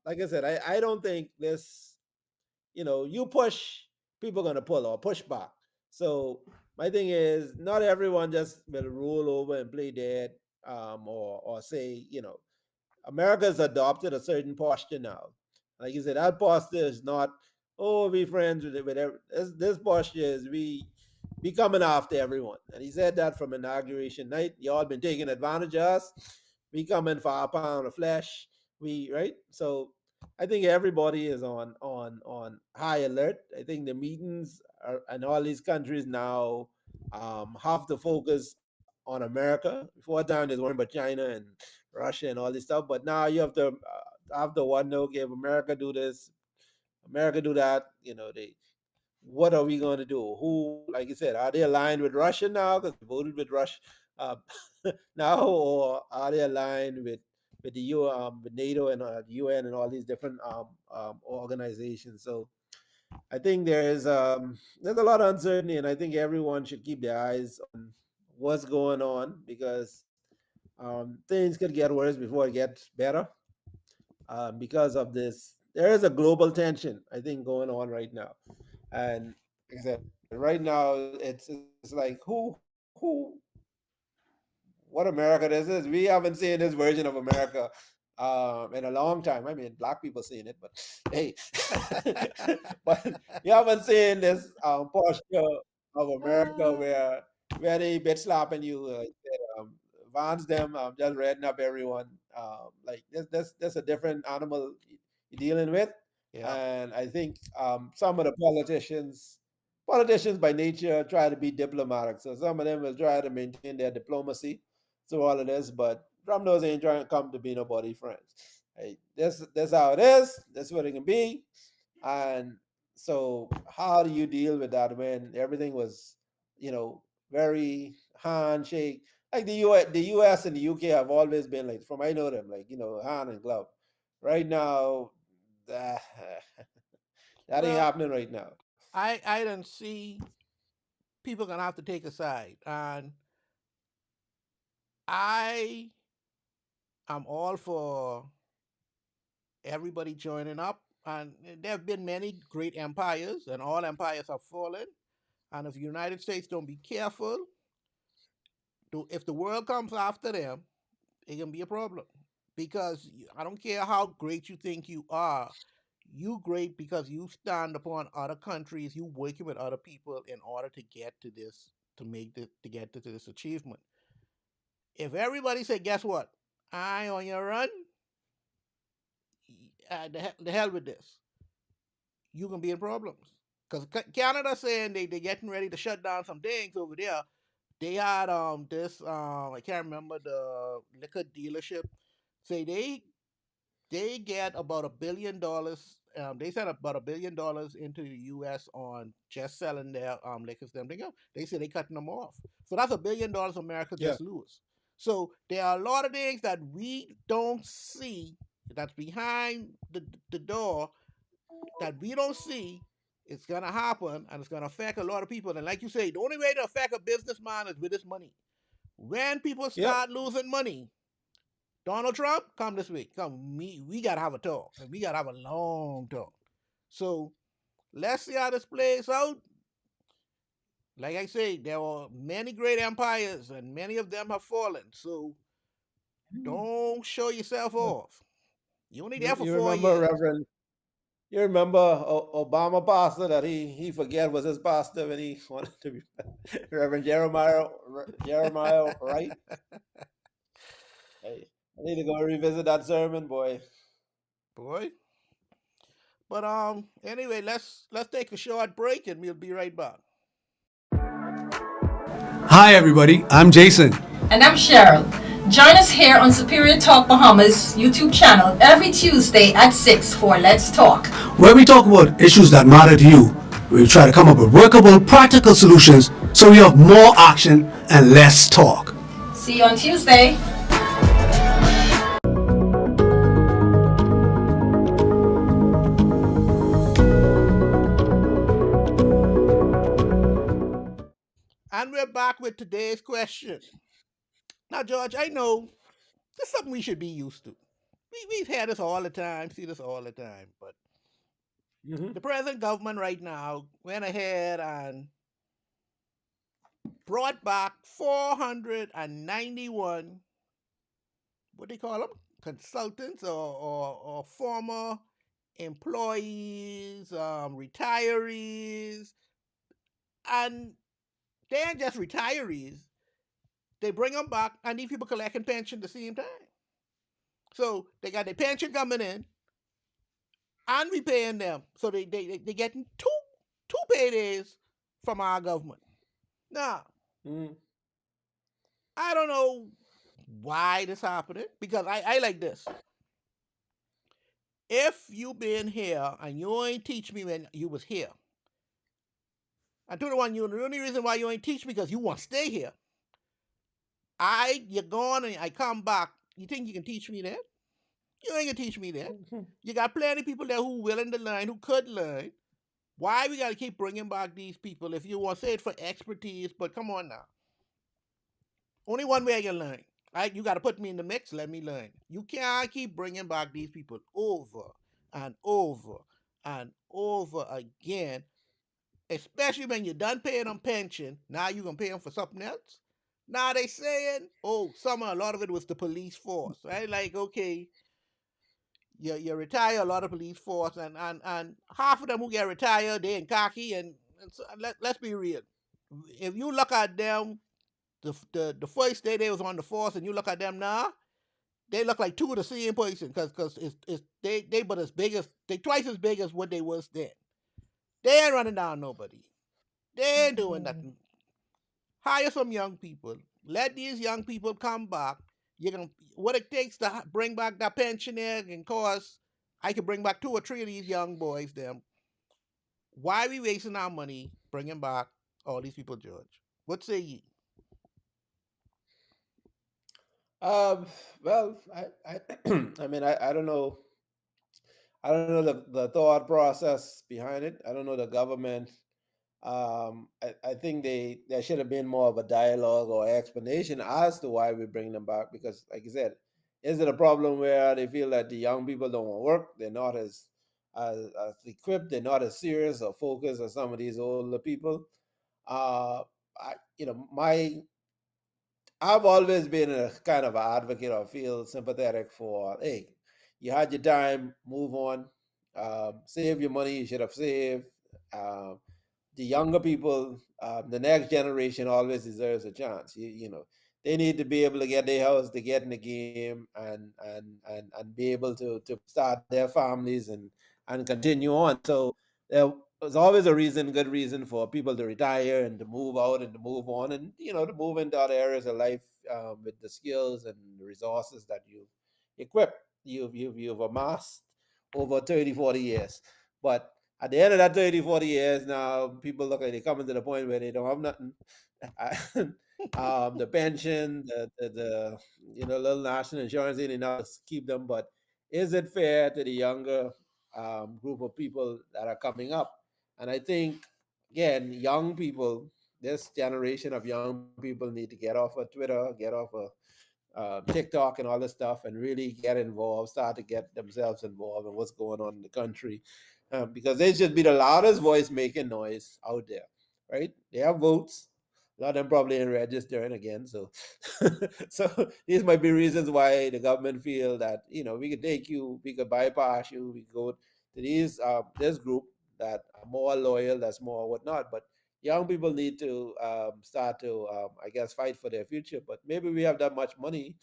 S2: like I said, I don't think this, you push, people gonna pull or push back. So my thing is, not everyone just will roll over and play dead, or say, America's adopted a certain posture now. Like you said, that posture is not, oh, we friends with this posture is we coming after everyone. And he said that from inauguration night. Y'all been taking advantage of us. We coming for our pound of flesh. We right. So I think everybody is on high alert. I think the meetings in all these countries now have to focus on America. Before time, there's worrying about China and Russia and all this stuff. But now you have to wonder, okay, if America do this, America do that, what are we going to do? Who, like you said, are they aligned with Russia now because they voted with Russia uh, now, or are they aligned with the with NATO and the UN and all these different organizations? So I think there's a lot of uncertainty, and I think everyone should keep their eyes on what's going on because things could get worse before it gets better because of this. there is a global tension, I think, going on right now. And like I said, right now it's like who what America this is. We haven't seen this version of America in a long time. I mean, black people seen it, but hey, but you haven't seen this posture of America where they bit slapping you, Vance them, just reading up everyone. Like this a different animal you're dealing with,
S1: Yeah.
S2: and I think some of the politicians by nature try to be diplomatic. So some of them will try to maintain their diplomacy through all of this, but Trump knows he ain't trying to come to be nobody friends. Hey, this how it is. That's what it can be. And so, how do you deal with that when everything was, you know, very handshake? Like the U.S. and the UK have always been like, from I know them, like hand and glove. Right now, that, that ain't
S1: Well,
S2: happening right now.
S1: I don't see people gonna have to take a side, and I am all for everybody joining up. And there have been many great empires, and all empires have fallen. And if the United States don't be careful, if the world comes after them, it can be a problem. Because I don't care how great you think you are, you great because you stand upon other countries, you working with other people in order to get to this, to get to this achievement. If everybody say, guess what, I on your run, the hell with this, you can be in problems. Because Canada saying they getting ready to shut down some things over there. They had this I can't remember the liquor dealership. Say they get about $1 billion. They sent about $1 billion into the U.S. on just selling their liquors. Them they say they cutting them off. So that's $1 billion America
S2: Yeah.
S1: just lose. So there are a lot of things that we don't see that's behind the door that we don't see. It's gonna happen and it's gonna affect a lot of people. And like you say, the only way to affect a businessman is with his money. When people
S2: Yep.
S1: start losing money, Donald Trump, come this week. Come, we gotta have a talk, and we gotta have a long talk. So let's see how this plays out. Like I say, there were many great empires, and many of them have fallen. So don't show yourself off. You only there for
S2: You
S1: four
S2: remember
S1: years.
S2: Reverend? You remember Obama pastor that he forget was his pastor when he wanted to be Reverend Jeremiah Wright. Hey, I need to go revisit that sermon, boy.
S1: Boy. But anyway, let's take a short break, and we'll be right back.
S6: Hi, everybody. I'm Jason.
S7: And I'm Cheryl. Join us here on Superior Talk Bahamas YouTube channel every Tuesday at 6 for Let's Talk,
S6: Where we talk about issues that matter to you. We try to come up with workable, practical solutions so we have more action and less talk.
S7: See you on Tuesday.
S1: And we're back with today's question. Now, George, I know this is something we should be used to. We've had this all the time, see this all the time. But
S2: Hmm.
S1: the present government right now went ahead and brought back 491, what do they call them? Consultants or former employees, retirees. And they ain't just retirees. They bring them back, and these people collecting pension at the same time. So they got their pension coming in, and we paying them. So they getting two paydays from our government. Now,
S2: Hmm.
S1: I don't know why this happening, because I like this. If you been here and you ain't teach me when you was here, and to the one, the only reason why you ain't teach me because you want to stay here. You're gone and I come back. You think you can teach me that? You ain't gonna teach me that. You got plenty of people there who willing to learn, who could learn. Why we gotta keep bringing back these people if you want to say it for expertise? But come on now, only one way I can learn. Right? You gotta put me in the mix. Let me learn. You can't keep bringing back these people over and over and over again, especially when you're done paying them pension. Now you gonna pay them for something else. Now they saying, oh, a lot of it was the police force, right? Like, okay, you retire a lot of police force, and half of them who get retired, they in khaki, and so, let's be real. If you look at them, the first day they was on the force, and you look at them now, they look like two of the same person, because they but as big as they twice as big as what they was then. They ain't running down nobody. They ain't doing nothing. Hire some young people. Let these young people come back. You can what it takes to bring back that pensioner can cost. I could bring back two or three of these young boys. Them. Why are we wasting our money bringing back all these people, George? What say ye?
S2: Um, well, I, I mean, I don't know. I don't know the thought process behind it. I don't know the government. I think there should have been more of a dialogue or explanation as to why we bring them back. Because, like you said, is it a problem where they feel that the young people don't want to work? They're not as equipped. They're not as serious or focused as some of these older people. Uh, my I've always been a kind of an advocate or feel sympathetic for, hey, you had your time, move on, save your money you should have saved. Um, the younger people, the next generation always deserves a chance. They need to be able to get their house, to get in the game, and be able to start their families and continue on. So there was always a good reason for people to retire and to move out and to move on, and to move into other areas of life with the skills and the resources that you've amassed over 30, 40 years. But at the end of that 30, 40 years, now people look like they're coming to the point where they don't have nothing. The pension, the little national insurance, they now keep them. But is it fair to the younger group of people that are coming up? And I think, again, young people, this generation of young people need to get off of Twitter, get off of TikTok and all this stuff, and really get involved, start to get themselves involved in what's going on in the country, because they should be the loudest voice making noise out there, right? They have votes. A lot of them probably ain't registering again, so so these might be reasons why the government feel that we could take you, we could bypass you, we could go to this group that are more loyal, that's more whatnot. But young people need to start to, I guess, fight for their future. But maybe we have that much money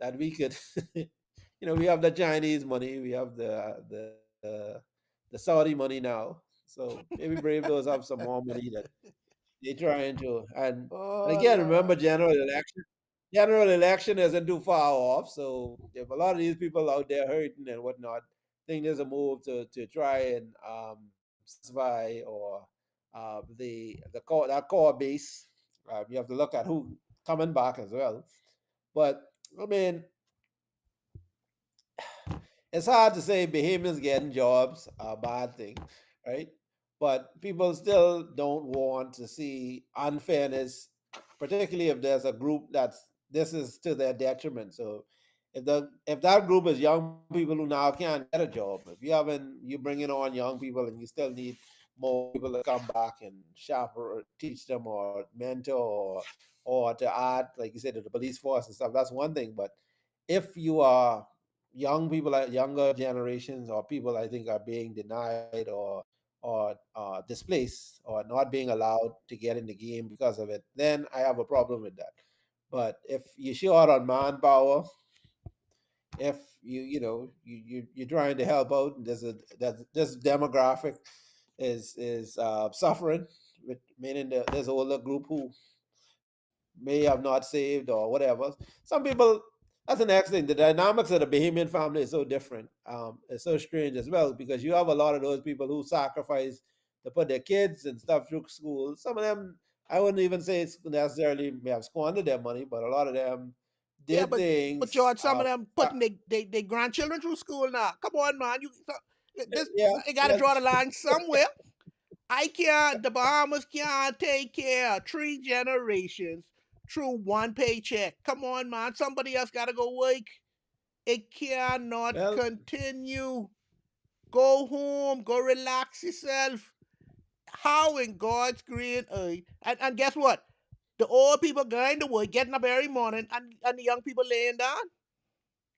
S2: that we could, we have the Chinese money, we have the Saudi money now. So maybe Brave those have some more money that they trying to. And
S1: Oh
S2: again, remember,
S1: Lord.
S2: general election isn't too far off. So if a lot of these people out there hurting and whatnot, I think there's a move to try and satisfy or the core that core base. You have to look at who coming back as well. But I mean, it's hard to say Bahamians getting jobs are a bad thing, right? But people still don't want to see unfairness, particularly if there's a group that's this is to their detriment. So if that group is young people who now can't get a job, if you bringing on young people and you still need more people to come back and chaperone, teach them or mentor or to add, like you said, to the police force and stuff, that's one thing. But if you are young people, like younger generations or people, I think are being denied or displaced or not being allowed to get in the game because of it, then I have a problem with that. But if you're short on manpower, if you're trying to help out, and that this demographic is suffering, with meaning that there's older group who may have not saved or whatever. Some people, that's the next thing. The dynamics of the Bahamian family is so different. It's so strange as well because you have a lot of those people who sacrifice to put their kids and stuff through school. Some of them, I wouldn't even say it's necessarily may have squandered their money, but a lot of them
S1: Yeah,
S2: did
S1: but
S2: things.
S1: George, some of them putting their grandchildren through school now. Come on, man. This
S2: Yeah,
S1: you got to
S2: yeah.
S1: draw the line somewhere. I can't. The Bahamas can't take care of three generations through one paycheck. Come on, man. Somebody else got to go work. It cannot
S2: Well,
S1: continue. Go home, go relax yourself. How in God's green earth? And guess what? The old people going to work, getting up every morning, and the young people laying down.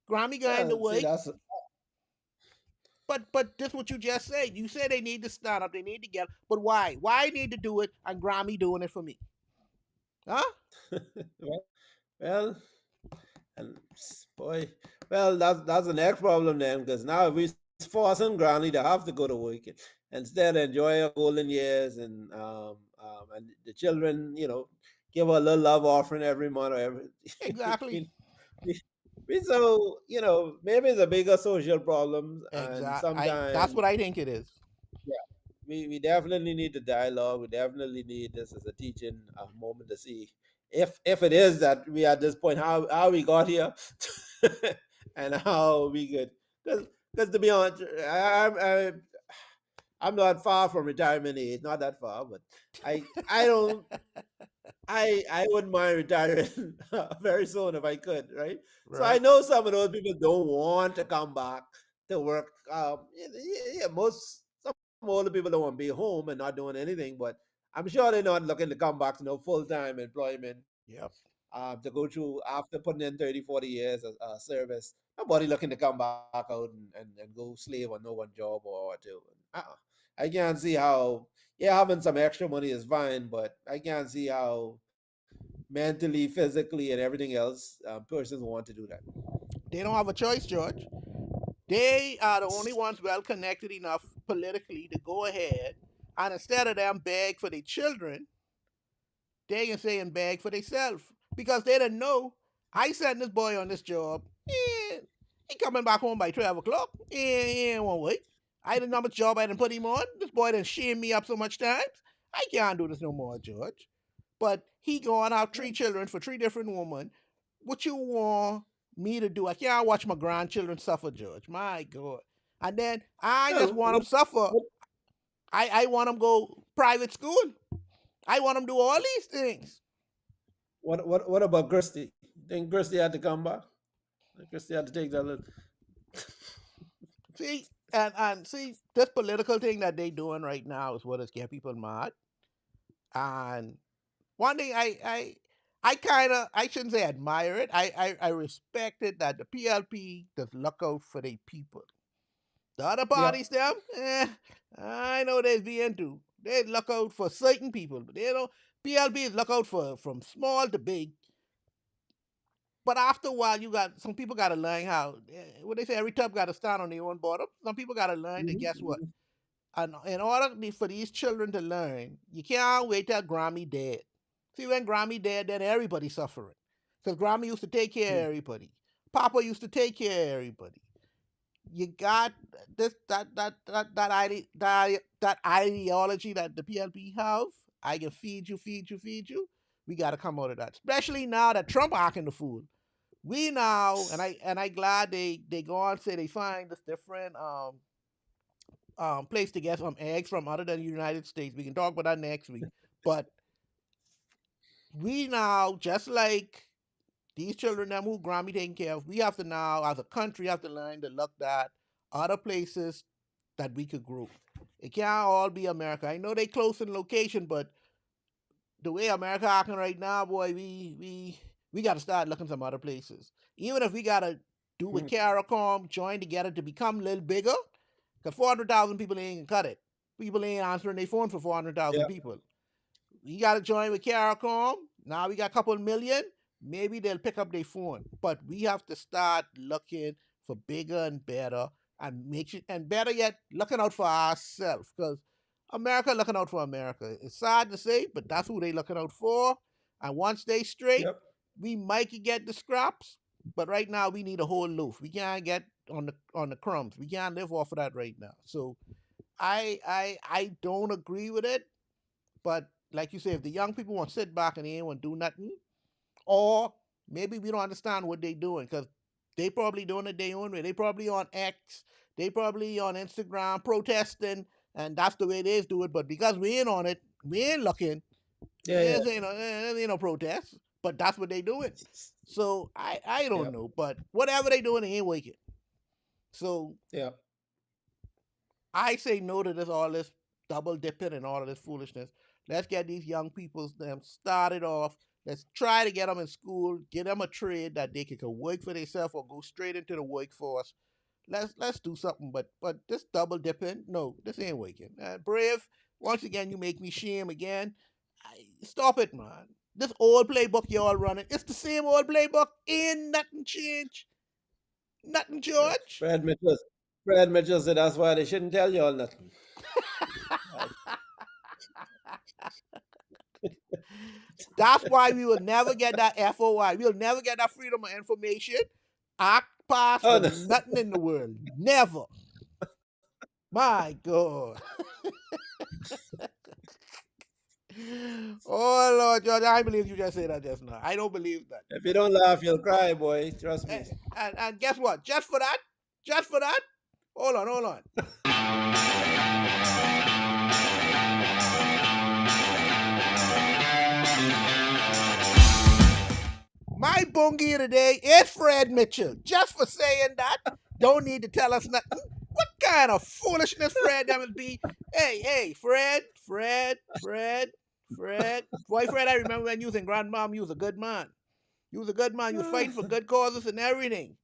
S1: Grammy going to
S2: Well, see,
S1: work.
S2: that's
S1: But this what you just said. You said they need to stand up, they need to get. But why? Why need to do it and Grammy doing it for me? Huh?
S2: well, well, and boy, well, that's the next problem then, because now if we forcing Granny to have to go to work instead enjoy her golden years and the children, give her a little love offering every month or every.
S1: Exactly.
S2: we, we, so maybe it's a bigger social problem, and
S1: That's
S2: sometimes
S1: what I think it is.
S2: yeah, we definitely need the dialogue. We definitely need this as a teaching moment to see if it is that we at this point how we got here and how we could because to be honest, I'm not far from retirement age, not that far, but I don't I wouldn't mind retiring very soon if I could, right? So I
S1: Right.
S2: know some of those people don't want to come back to work. Most some older people don't want to be home and not doing anything, but I'm sure they're not looking to come back to no full time employment
S1: Yep.
S2: to go through after putting in 30, 40 years of service. Nobody looking to come back out and go slave on no one job or two. I can't see how, yeah, having some extra money is fine, but I can't see how mentally, physically, and everything else persons want to do that.
S1: They don't have a choice, George. They are the only ones well connected enough politically to go ahead and instead of them beg for their children, they can say and beg for themselves because they didn't know. I sent this boy on this job. He coming back home by 12 o'clock. He ain't want to wait. I didn't know how much job I didn't put him on. This boy didn't shame me up so much times. I can't do this no more, George. But he going out three children for three different women. What you want me to do? I can't watch my grandchildren suffer, George. My God. And then I just
S2: Well,
S1: want them suffer. I want them go private school. I want them do all these things.
S2: what about Christie? Think Christie had to come back? Christie had to take that little.
S1: See, and see, this political thing that they doing right now is what is getting people mad. And one thing I kind of I shouldn't say admire it. I respect it that the PLP does look out for the people. The other
S2: Yep.
S1: parties, them, I know they be into. They look out for certain people, but they don't. PLP is look out for from small to big. But after a while, you got some people got to learn how. What they say, every tub got to stand on their own bottom. Some people got to learn that. Guess what?
S2: Mhm.
S1: And in order for these children to learn, you can't wait till Grammy dead. See, when Grammy dead, then everybody's suffering. Because Grammy used to take care of
S2: Mm.
S1: everybody. Papa used to take care of everybody. You got this that ideology that the PLP have. I can feed you, feed you, feed you. We got to come out of that, especially now that Trump acting the fool. We now, and I glad they go on say they find this different place to get some eggs from other than the United States. We can talk about that next week. But we now, just like these children them who Grammy taking care of, we have to now, as a country, have to learn to look at other places that we could grow. It can't all be America. I know they close in location, but the way America acting right now, boy, we got to start looking some other places. Even if we got to do with
S2: Mhm.
S1: CARICOM, join together to become a little bigger, because 400,000 people ain't gonna cut it. People ain't answering their phone for 400,000
S2: Yeah.
S1: people. We got to join with CARICOM. Now we got a couple million. Maybe they'll pick up their phone. But we have to start looking for bigger and better and make it, and better yet, looking out for ourselves. Because America looking out for America. It's sad to say, but that's who they looking out for. And once they straight,
S2: Yep.
S1: we might get the scraps. But right now we need a whole loaf. We can't get on the crumbs. We can't live off of that right now. So I don't agree with it. But like you say, if the young people want to sit back and they ain't want to do nothing, or maybe we don't understand what they doing because they probably doing it their own way. They probably on X, they probably on Instagram protesting, and that's the way they do it. But because we ain't on it, we ain't looking.
S2: Yeah. Yeah.
S1: There ain't no protest, but that's what they doing. So I don't
S2: Yep.
S1: know, but whatever they doing, they ain't working. So
S2: Yeah.
S1: I say no to this all this double dipping and all of this foolishness. Let's get these young people them started off. Let's try to get them in school, get them a trade that they can work for themselves or go straight into the workforce. Let's do something. But this double dipping, no, this ain't working. Brave, once again you make me shame again. Stop it, man. This old playbook y'all running, it's the same old playbook. Ain't nothing changed. Nothing, George.
S2: Fred Mitchell said that's why they shouldn't tell you all nothing.
S1: That's why we will never get that FOI. We'll never get that freedom of information act pass
S2: Oh,
S1: for
S2: no.
S1: nothing in the world. Never. My God. Oh Lord, George, I believe you just said that just now. I don't believe that.
S2: If you don't laugh, you'll cry, boy. Trust me.
S1: And guess what? Just for that, hold on. My bungie today is Fred Mitchell. Just for saying that, don't need to tell us nothing. What kind of foolishness Fred that would be? Hey, Fred. Boy, Fred, I remember when you was in Grandmom, you was a good man. You was a good man. You was fighting for good causes and everything.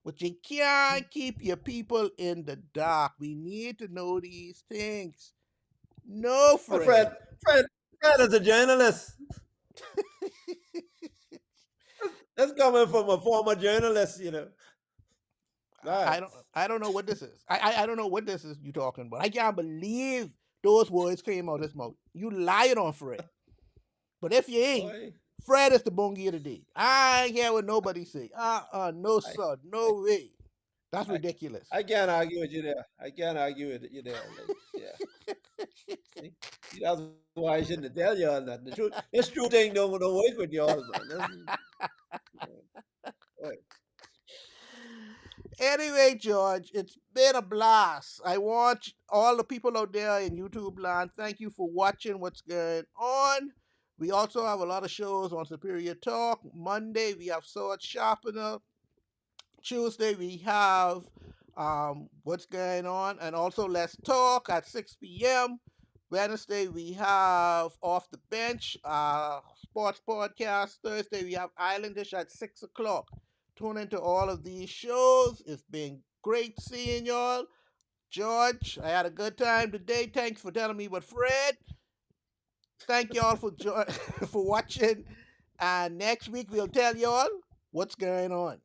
S1: But you can't keep your people in the dark. We need to know these things. No,
S2: But
S1: Fred.
S2: Fred is a journalist. That's coming from a former journalist, you know.
S1: I don't know what this is. I don't know what this is you talking about. I can't believe those words came out of his mouth. You lying on Fred. But if you ain't,
S2: Boy,
S1: Fred is the bungie of the day. I ain't hear what nobody say. No sir, no way. That's ridiculous.
S2: I can't argue with you there. I can't argue with you there. Like, yeah. See? That's why I shouldn't tell you all that. This true thing don't work with you all, man. Boy.
S1: Anyway, George, it's been a blast. I want all the people out there in YouTube land, thank you for watching what's going on. We also have a lot of shows on Superior Talk. Monday, we have Sword Sharpener. Tuesday, we have what's going on, and also Let's Talk at 6 p.m. Wednesday, we have Off the Bench, sports podcast. Thursday, we have Islandish at 6 o'clock. Tune into all of these shows. It's been great seeing y'all. George, I had a good time today. Thanks for telling me about Fred. Thank y'all for for watching. And next week, we'll tell y'all what's going on.